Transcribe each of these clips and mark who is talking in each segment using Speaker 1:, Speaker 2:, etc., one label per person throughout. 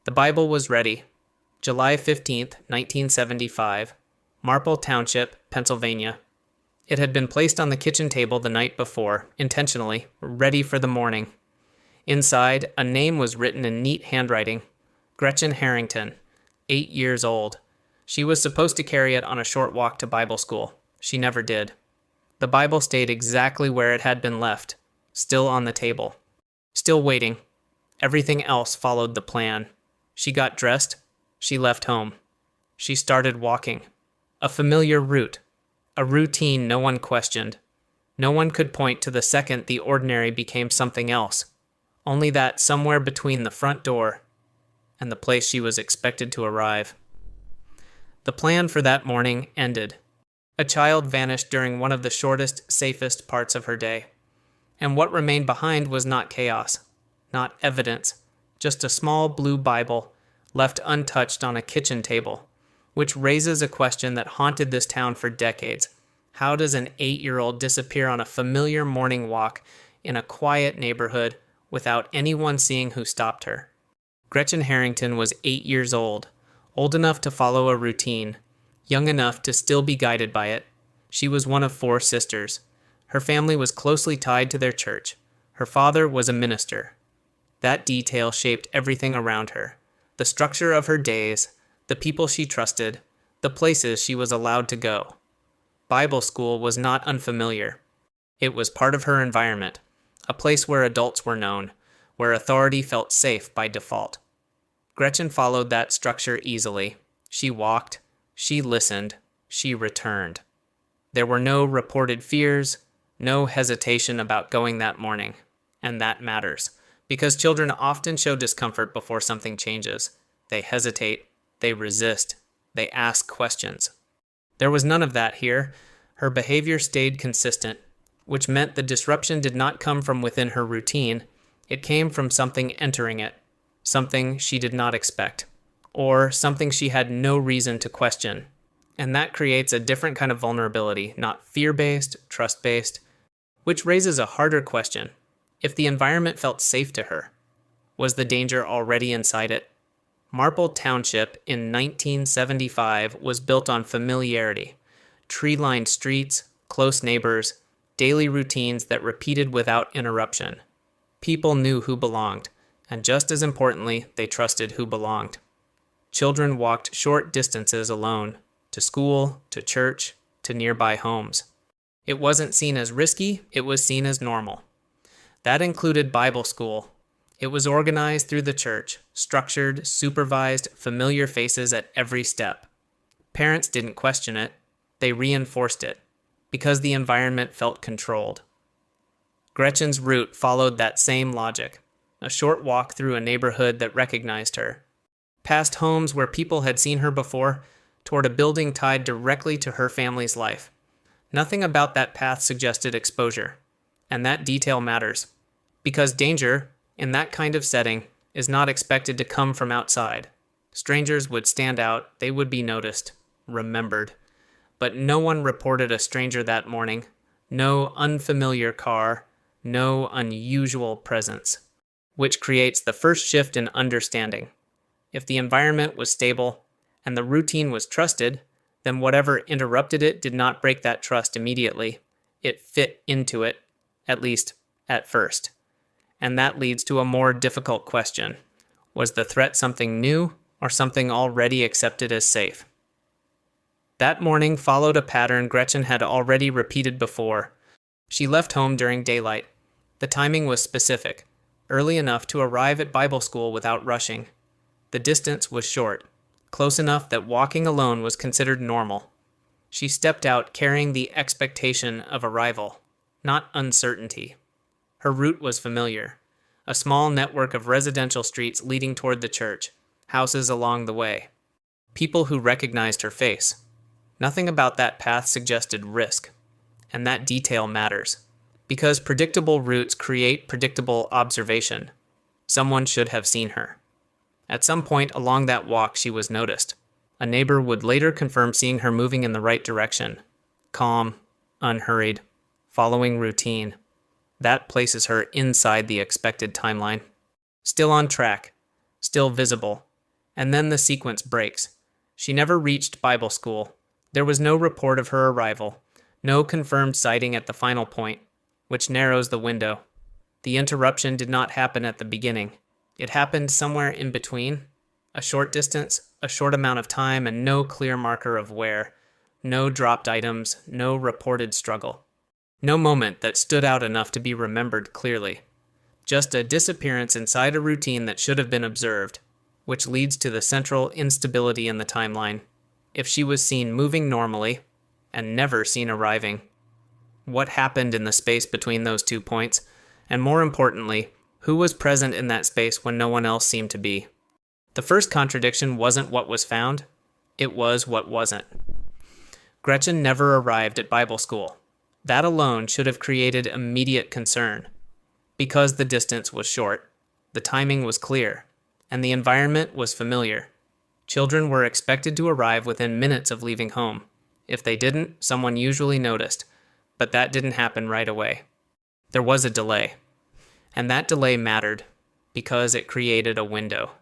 Speaker 1: The Bible was ready. July 15th, 1975, Marple Township, Pennsylvania. It had been placed on the kitchen table the night before, intentionally, ready for the morning. Inside, a name was written in neat handwriting. Gretchen Harrington, 8 years old. She was supposed to carry it on a short walk to Bible school. She never did. The Bible stayed exactly where it had been left, still on the table. Still waiting. Everything else followed the plan. She got dressed. She left home. She started walking. A familiar route. A routine no one questioned. No one could point to the second the ordinary became something else. Only that somewhere between the front door and the place she was expected to arrive. The plan for that morning ended. A child vanished during one of the shortest, safest parts of her day. And what remained behind was not chaos, not evidence, just a small blue Bible left untouched on a kitchen table, which raises a question that haunted this town for decades. How does an 8-year-old disappear on a familiar morning walk in a quiet neighborhood without anyone seeing who stopped her? Gretchen Harrington was 8 years old enough to follow a routine, young enough to still be guided by it. She was one of 4 sisters. Her family was closely tied to their church. Her father was a minister. That detail shaped everything around her. The structure of her days, the people she trusted, the places she was allowed to go. Bible school was not unfamiliar. It was part of her environment, a place where adults were known, where authority felt safe by default. Gretchen followed that structure easily. She walked, she listened, she returned. There were no reported fears, no hesitation about going that morning, and that matters, because children often show discomfort before something changes. They hesitate, they resist, they ask questions. There was none of that here. Her behavior stayed consistent, which meant the disruption did not come from within her routine. It came from something entering it, something she did not expect, or something she had no reason to question. And that creates a different kind of vulnerability, not fear-based, trust-based, which raises a harder question. If the environment felt safe to her, was the danger already inside it? Marple Township in 1975 was built on familiarity, tree-lined streets, close neighbors, daily routines that repeated without interruption. People knew who belonged, and just as importantly, they trusted who belonged. Children walked short distances alone, to school, to church, to nearby homes. It wasn't seen as risky, it was seen as normal. That included Bible school. It was organized through the church, structured, supervised, familiar faces at every step. Parents didn't question it, they reinforced it, because the environment felt controlled. Gretchen's route followed that same logic, a short walk through a neighborhood that recognized her, past homes where people had seen her before, toward a building tied directly to her family's life. Nothing about that path suggested exposure, and that detail matters, because danger, in that kind of setting, is not expected to come from outside. Strangers would stand out, they would be noticed, remembered. But no one reported a stranger that morning, no unfamiliar car, no unusual presence, which creates the first shift in understanding. If the environment was stable and the routine was trusted, then whatever interrupted it did not break that trust immediately. It fit into it, at least at first. And that leads to a more difficult question. Was the threat something new or something already accepted as safe? That morning followed a pattern Gretchen had already repeated before. She left home during daylight. The timing was specific, early enough to arrive at Bible school without rushing. The distance was short, close enough that walking alone was considered normal. She stepped out carrying the expectation of arrival, not uncertainty. Her route was familiar, a small network of residential streets leading toward the church, houses along the way. People who recognized her face. Nothing about that path suggested risk, and that detail matters, because predictable routes create predictable observation. Someone should have seen her. At some point along that walk, she was noticed. A neighbor would later confirm seeing her moving in the right direction, calm, unhurried, following routine. That places her inside the expected timeline. Still on track, still visible, And then the sequence breaks. She never reached Bible school. There was no report of her arrival, no confirmed sighting at the final point, which narrows the window. The interruption did not happen at the beginning. It happened somewhere in between, a short distance, a short amount of time, and no clear marker of where. No dropped items, no reported struggle. No moment that stood out enough to be remembered clearly. Just a disappearance inside a routine that should have been observed, which leads to the central instability in the timeline. If she was seen moving normally, and never seen arriving, what happened in the space between those 2 points? And more importantly, who was present in that space when no one else seemed to be? The first contradiction wasn't what was found, it was what wasn't. Gretchen never arrived at Bible school. That alone should have created immediate concern. Because the distance was short, the timing was clear, and the environment was familiar. Children were expected to arrive within minutes of leaving home. If they didn't, someone usually noticed, but that didn't happen right away. There was a delay, and that delay mattered because it created a window.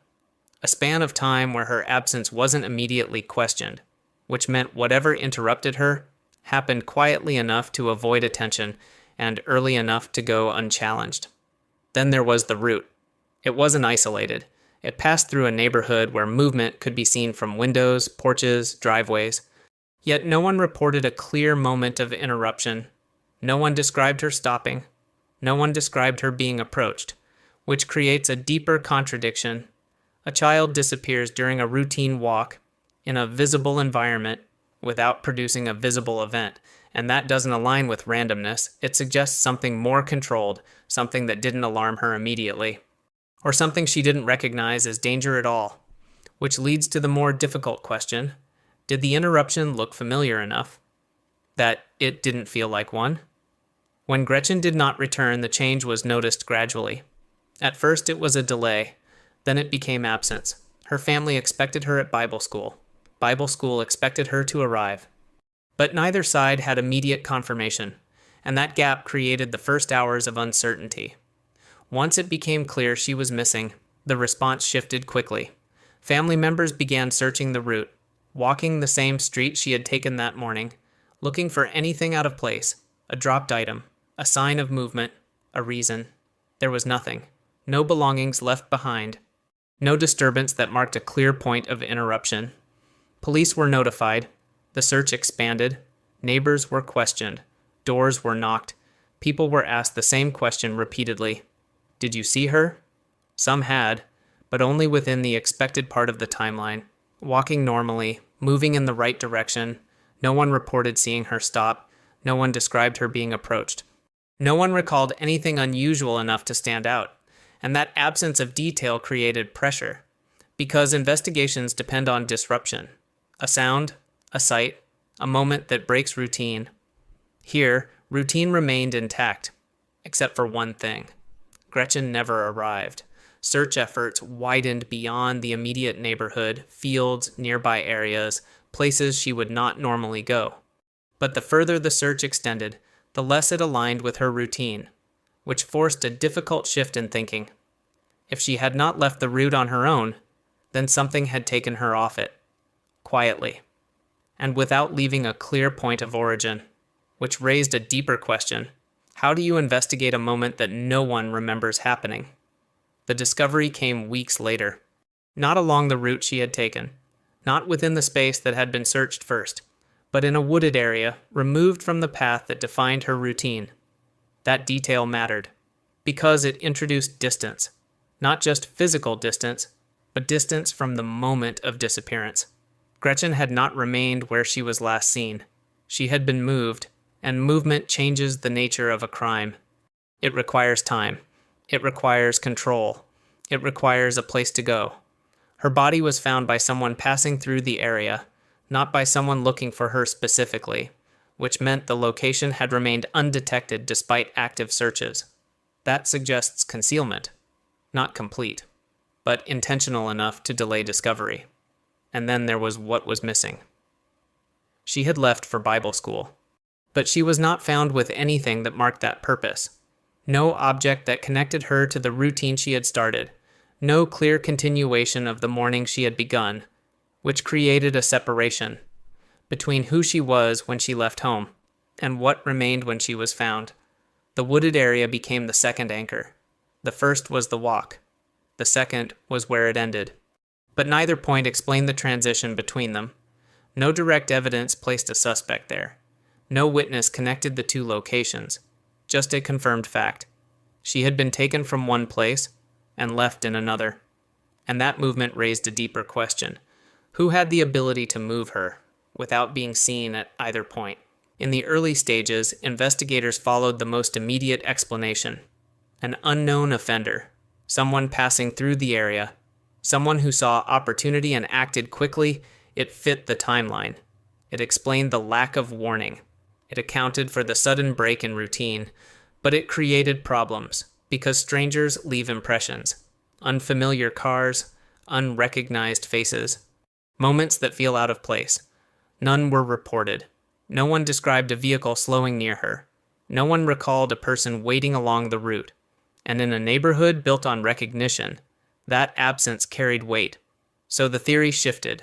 Speaker 1: A span of time where her absence wasn't immediately questioned, which meant whatever interrupted her happened quietly enough to avoid attention and early enough to go unchallenged. Then there was the route. It wasn't isolated. It passed through a neighborhood where movement could be seen from windows, porches, driveways. Yet no one reported a clear moment of interruption. No one described her stopping. No one described her being approached, which creates a deeper contradiction. A child disappears during a routine walk in a visible environment without producing a visible event, and that doesn't align with randomness. It suggests something more controlled, something that didn't alarm her immediately, or something she didn't recognize as danger at all, which leads to the more difficult question: did the interruption look familiar enough that it didn't feel like one? When Gretchen did not return, the change was noticed gradually. At first it was a delay, then it became absence. Her family expected her at Bible school. Bible school expected her to arrive. But neither side had immediate confirmation, and that gap created the first hours of uncertainty. Once it became clear she was missing, the response shifted quickly. Family members began searching the route, walking the same street she had taken that morning, looking for anything out of place, a dropped item, a sign of movement, a reason. There was nothing. No belongings left behind. No disturbance that marked a clear point of interruption. Police were notified. The search expanded. Neighbors were questioned. Doors were knocked. People were asked the same question repeatedly. Did you see her? Some had, but only within the expected part of the timeline. Walking normally, moving in the right direction. No one reported seeing her stop. No one described her being approached. No one recalled anything unusual enough to stand out. And that absence of detail created pressure, because investigations depend on disruption. A sound, a sight, a moment that breaks routine. Here, routine remained intact, except for one thing. Gretchen never arrived. Search efforts widened beyond the immediate neighborhood, fields, nearby areas, places she would not normally go. But the further the search extended, the less it aligned with her routine, which forced a difficult shift in thinking. If she had not left the route on her own, then something had taken her off it, quietly, and without leaving a clear point of origin, which raised a deeper question. How do you investigate a moment that no one remembers happening? The discovery came weeks later, not along the route she had taken, not within the space that had been searched first, but in a wooded area removed from the path that defined her routine. That detail mattered, because it introduced distance, not just physical distance, but distance from the moment of disappearance. Gretchen had not remained where she was last seen. She had been moved, and movement changes the nature of a crime. It requires time. It requires control. It requires a place to go. Her body was found by someone passing through the area, not by someone looking for her specifically, which meant the location had remained undetected despite active searches. That suggests concealment, not complete, but intentional enough to delay discovery. And then there was what was missing. She had left for Bible school, but she was not found with anything that marked that purpose. No object that connected her to the routine she had started. No clear continuation of the morning she had begun, which created a separation between who she was when she left home and what remained when she was found. The wooded area became the second anchor. The first was the walk. The second was where it ended. But neither point explained the transition between them. No direct evidence placed a suspect there. No witness connected the two locations. Just a confirmed fact. She had been taken from one place and left in another. And that movement raised a deeper question. Who had the ability to move her without being seen at either point? In the early stages, investigators followed the most immediate explanation. An unknown offender, someone passing through the area, someone who saw opportunity and acted quickly. It fit the timeline. It explained the lack of warning. It accounted for the sudden break in routine, but it created problems because strangers leave impressions. Unfamiliar cars, unrecognized faces, moments that feel out of place. None were reported. No one described a vehicle slowing near her. No one recalled a person waiting along the route. And in a neighborhood built on recognition, that absence carried weight. So the theory shifted.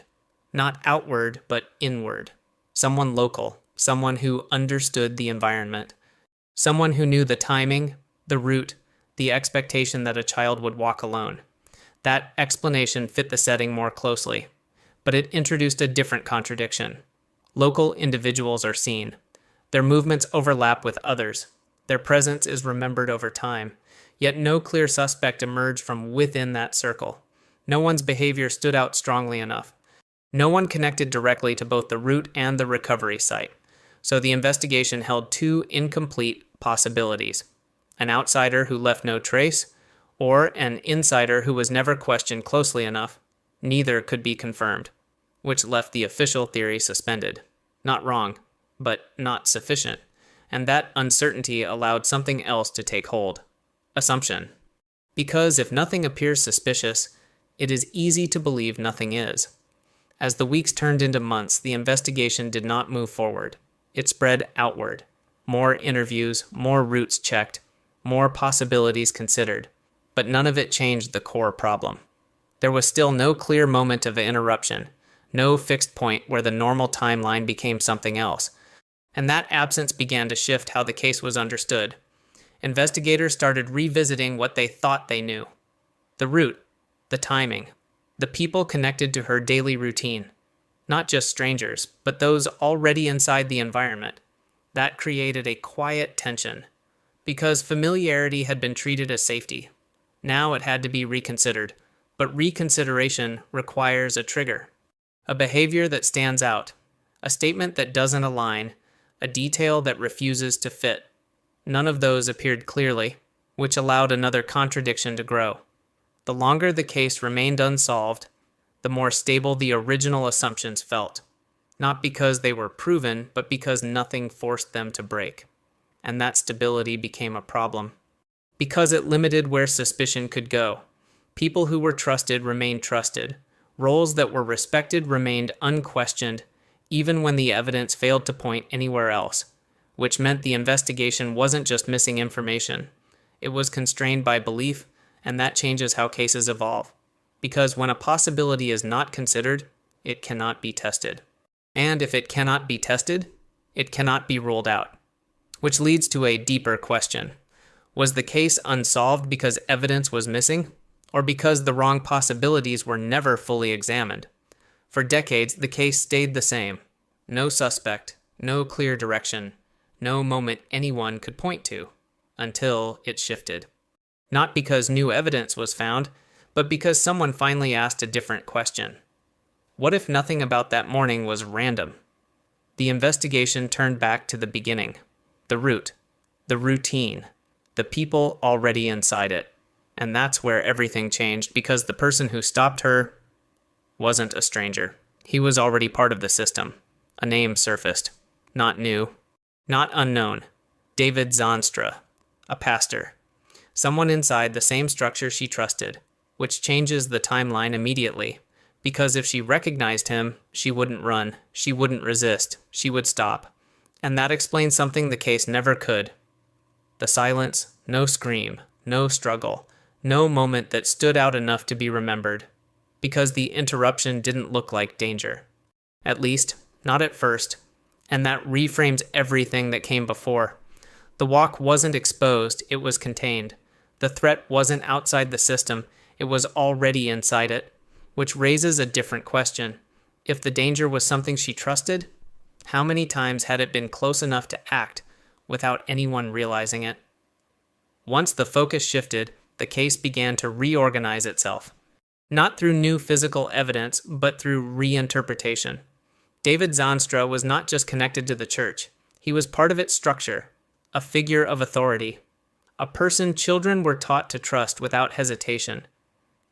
Speaker 1: Not outward, but inward. Someone local, someone who understood the environment. Someone who knew the timing, the route, the expectation that a child would walk alone. That explanation fit the setting more closely, but it introduced a different contradiction. Local individuals are seen. Their movements overlap with others. Their presence is remembered over time. Yet no clear suspect emerged from within that circle. No one's behavior stood out strongly enough. No one connected directly to both the route and the recovery site. So the investigation held two incomplete possibilities. An outsider who left no trace, or an insider who was never questioned closely enough. Neither could be confirmed, which left the official theory suspended. Not wrong, but not sufficient. And that uncertainty allowed something else to take hold. Assumption. Because if nothing appears suspicious, it is easy to believe nothing is. As the weeks turned into months, the investigation did not move forward. It spread outward. More interviews, more routes checked, more possibilities considered. But none of it changed the core problem. There was still no clear moment of interruption, no fixed point where the normal timeline became something else. And that absence began to shift how the case was understood. Investigators started revisiting what they thought they knew. The route, the timing, the people connected to her daily routine. Not just strangers, but those already inside the environment. That created a quiet tension. Because familiarity had been treated as safety. Now it had to be reconsidered. But reconsideration requires a trigger. A behavior that stands out. A statement that doesn't align. A detail that refuses to fit. None of those appeared clearly, which allowed another contradiction to grow. The longer the case remained unsolved, the more stable the original assumptions felt. Not because they were proven, but because nothing forced them to break. And that stability became a problem. Because it limited where suspicion could go. People who were trusted remained trusted. Roles that were respected remained unquestioned, even when the evidence failed to point anywhere else. Which meant the investigation wasn't just missing information. It was constrained by belief, and that changes how cases evolve. Because when a possibility is not considered, it cannot be tested. And if it cannot be tested, it cannot be ruled out. Which leads to a deeper question. Was the case unsolved because evidence was missing, or because the wrong possibilities were never fully examined? For decades, the case stayed the same. No suspect, no clear direction, no moment anyone could point to, until it shifted. Not because new evidence was found, but because someone finally asked a different question. What if nothing about that morning was random? The investigation turned back to the beginning, the route, the routine, the people already inside it. And that's where everything changed, because the person who stopped her wasn't a stranger. He was already part of the system. A name surfaced. Not new. Not unknown. David Zandstra. A pastor. Someone inside the same structure she trusted, which changes the timeline immediately. Because if she recognized him, she wouldn't run. She wouldn't resist. She would stop. And that explains something the case never could. The silence, no scream, no struggle, No moment that stood out enough to be remembered, because the interruption didn't look like danger. At least, not at first, and that reframes everything that came before. The walk wasn't exposed, it was contained. The threat wasn't outside the system, it was already inside it, which raises a different question. If the danger was something she trusted, how many times had it been close enough to act without anyone realizing it? Once the focus shifted, the case began to reorganize itself. Not through new physical evidence, but through reinterpretation. David Zandstra was not just connected to the church. He was part of its structure, a figure of authority, a person children were taught to trust without hesitation.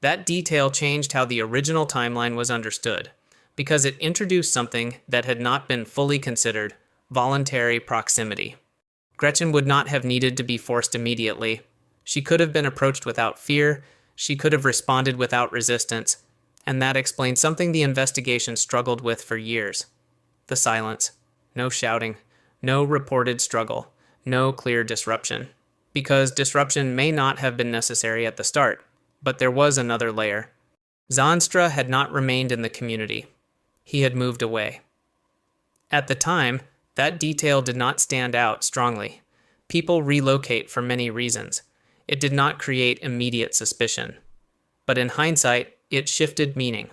Speaker 1: That detail changed how the original timeline was understood, because it introduced something that had not been fully considered: voluntary proximity. Gretchen would not have needed to be forced immediately. She could have been approached without fear, she could have responded without resistance, and that explains something the investigation struggled with for years. The silence. No shouting. No reported struggle. No clear disruption. Because disruption may not have been necessary at the start, but there was another layer. Zandstra had not remained in the community. He had moved away. At the time, that detail did not stand out strongly. People relocate for many reasons. It did not create immediate suspicion. But in hindsight, it shifted meaning.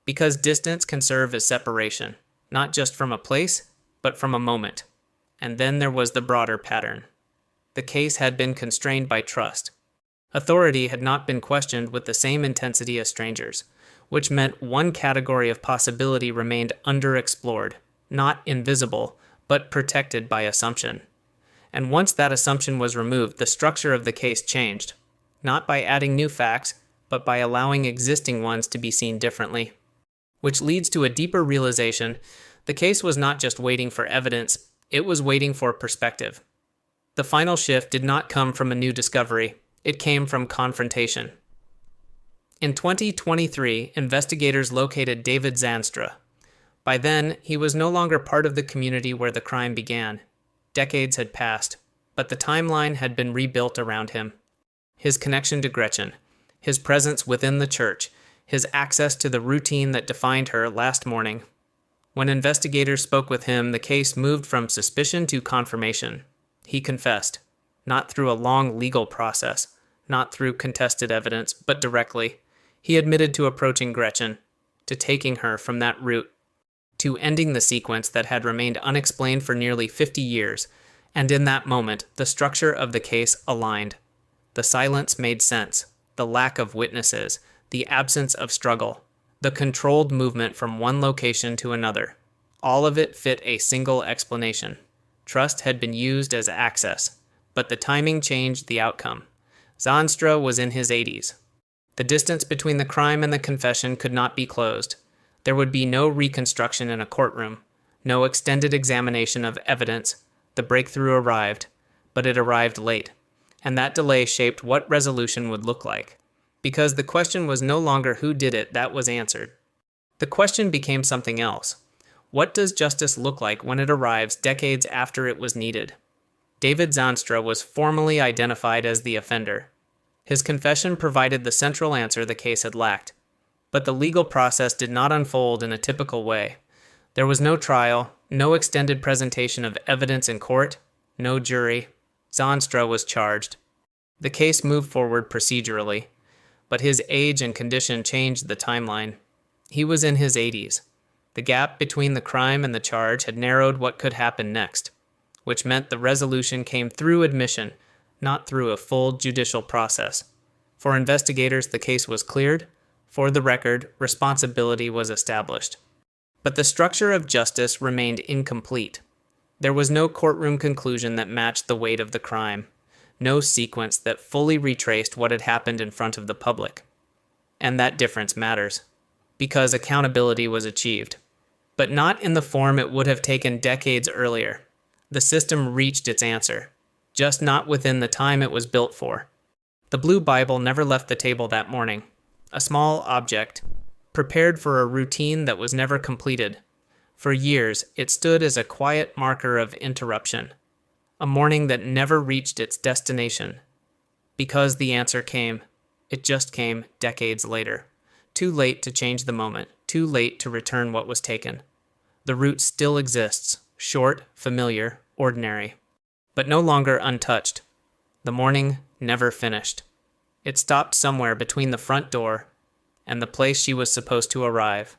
Speaker 1: Because distance can serve as separation, not just from a place, but from a moment. And then there was the broader pattern. The case had been constrained by trust. Authority had not been questioned with the same intensity as strangers, which meant one category of possibility remained underexplored, not invisible, but protected by assumption. And once that assumption was removed, the structure of the case changed, not by adding new facts, but by allowing existing ones to be seen differently. Which leads to a deeper realization: the case was not just waiting for evidence, it was waiting for perspective. The final shift did not come from a new discovery, it came from confrontation. In 2023, investigators located David Zandstra. By then, he was no longer part of the community where the crime began. Decades had passed, but the timeline had been rebuilt around him. His connection to Gretchen, his presence within the church, his access to the routine that defined her last morning. When investigators spoke with him, the case moved from suspicion to confirmation. He confessed, not through a long legal process, not through contested evidence, but directly. He admitted to approaching Gretchen, to taking her from that route, to ending the sequence that had remained unexplained for nearly 50 years, and in that moment, the structure of the case aligned. The silence made sense, the lack of witnesses, the absence of struggle, the controlled movement from one location to another. All of it fit a single explanation. Trust had been used as access, but the timing changed the outcome. Zandstra was in his 80s. The distance between the crime and the confession could not be closed. There would be no reconstruction in a courtroom, no extended examination of evidence. The breakthrough arrived, but it arrived late, and that delay shaped what resolution would look like. Because the question was no longer who did it, that was answered. The question became something else. What does justice look like when it arrives decades after it was needed? David Zandstra was formally identified as the offender. His confession provided the central answer the case had lacked. But the legal process did not unfold in a typical way. There was no trial, no extended presentation of evidence in court, no jury. Zandstra was charged. The case moved forward procedurally, but his age and condition changed the timeline. He was in his 80s. The gap between the crime and the charge had narrowed what could happen next, which meant the resolution came through admission, not through a full judicial process. For investigators, the case was cleared. For the record, responsibility was established. But the structure of justice remained incomplete. There was no courtroom conclusion that matched the weight of the crime, no sequence that fully retraced what had happened in front of the public. And that difference matters, because accountability was achieved, but not in the form it would have taken decades earlier. The system reached its answer, just not within the time it was built for. The Blue Bible never left the table that morning. A small object, prepared for a routine that was never completed. For years, it stood as a quiet marker of interruption, a morning that never reached its destination. Because the answer came, It just came decades later. Too late to change the moment, too late to return what was taken. The route still exists, short, familiar, ordinary, but no longer untouched. The morning never finished. It stopped somewhere between the front door and the place she was supposed to arrive.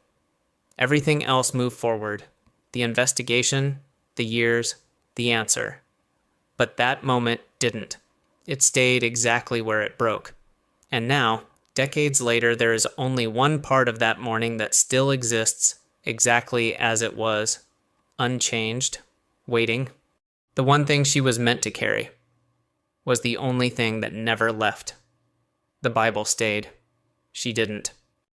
Speaker 1: Everything else moved forward. The investigation, the years, the answer. But that moment didn't. It stayed exactly where it broke. And now, decades later, there is only one part of that morning that still exists exactly as it was, unchanged, waiting. The one thing she was meant to carry was the only thing that never left. The Bible stayed. She didn't.